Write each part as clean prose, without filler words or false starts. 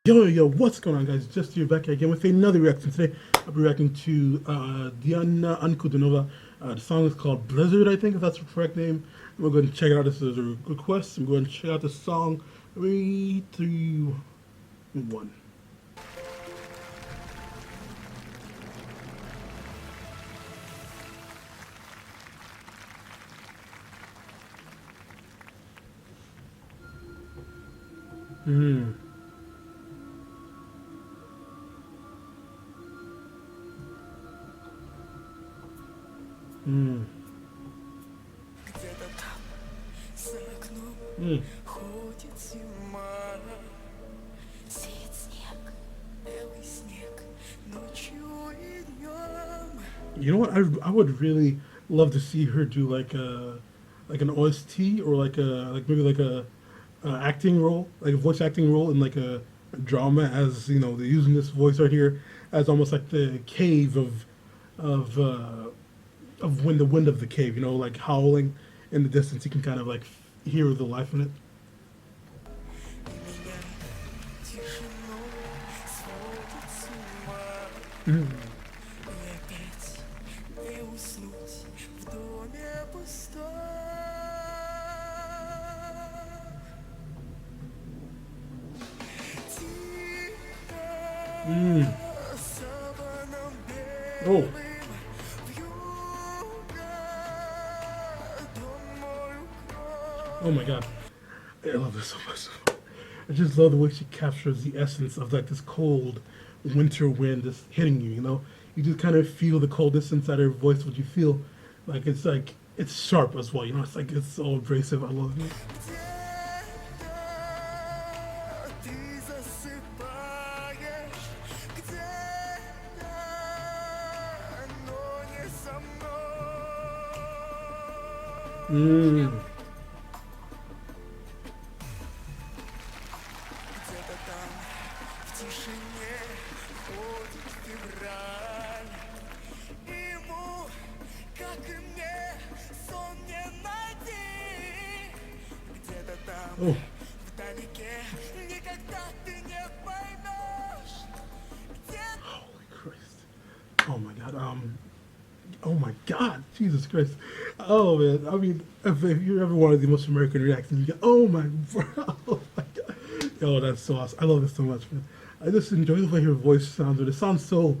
Yo, what's going on, guys? Just here back again with another reaction. Today, I'll be reacting to Diana Ankudinova. The song is called Blizzard, I think, if that's the correct name. And we're going to check it out. This is a request. I'm going to check out the song. 3, 2, 1. Где-то там, за окном, ходит зима. Сеет снег, белый снег, ночью и днем. You know what? I would really love to see her do like an OST or maybe like a acting role, like a voice acting role in like a drama, as you know, they're using this voice right here as almost like the cave of when the wind of the cave, you know, like howling in the distance. You can kind of like hear the life in it. И меня тишиной сводит с ума. И опять не уснуть в доме пустом. Тихо, саваном Oh, белым, вьюга, дом мой укроет. oh my God, I love this so much. I just love the way she captures the essence of like this cold winter wind just hitting you. You know, you just kind of feel the coldness inside her voice. What you feel, like it's sharp as well. You know, it's like it's so abrasive. I love it. Где-то ты засыпаешь, где-то, но не со мной. Где-то там, в тишине, ходит февраль. Ему, как и мне, сон не найти. Где-то там, Oh. вдалеке, никогда ты не поймешь. Где-то Holy Christ. Oh my God. Oh my God. Jesus Christ. Oh man. I mean, if you're ever one of the most American reactions, you get, oh my bro. Oh my God. Yo, that's so awesome. I love this so much, man. I just enjoy the way her voice sounds. It sounds so,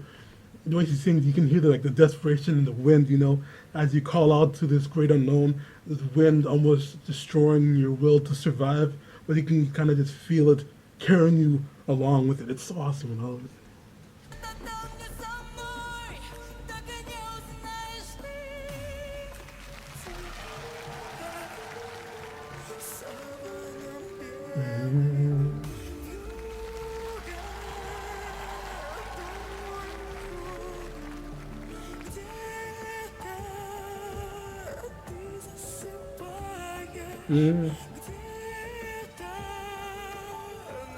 the way she sings, you can hear the desperation in the wind, you know, as you call out to this great unknown, this wind almost destroying your will to survive, but you can kind of just feel it carrying you along with it. It's so awesome, and all of it. там не со мной, так и не узнаешь ты. Саваном белым, вьюга, где-то ты засыпаешь, где-то,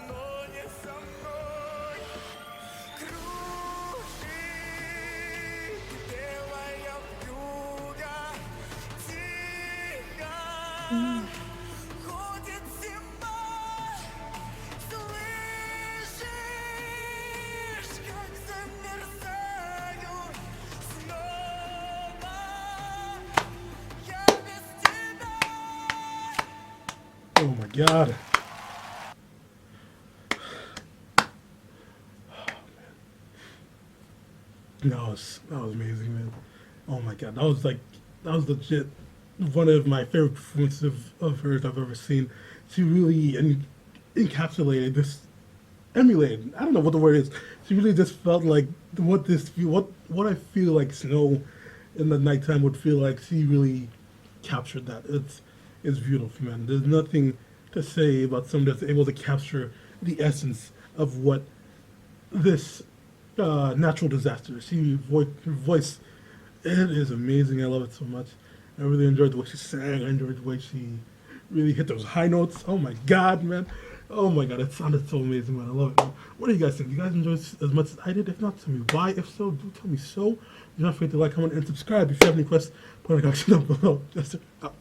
но не со мной. Кружит белая вьюга, тихо ходит зима. Слышишь, как замерзаю снова я без тебя. Oh my God. That was amazing, man. Oh my God, that was legit one of my favorite performances of hers I've ever seen. She really encapsulated this, emulated. I don't know what the word is. She really just felt like what I feel like snow in the nighttime would feel like. She really captured that. It's beautiful, man. There's nothing to say about someone that's able to capture the essence of what this natural disaster. Her voice, it is amazing. I love it so much. I really enjoyed the way she sang. I enjoyed the way she really hit those high notes. Oh my God, man. Oh my God, it sounded so amazing, man. I love it, man. What do you guys think? Do you guys enjoy it as much as I did? If not, tell me why. If so, do tell me so. Do not forget to like, comment, and subscribe. If you have any questions, put in the comments down below. Yes, sir. Out.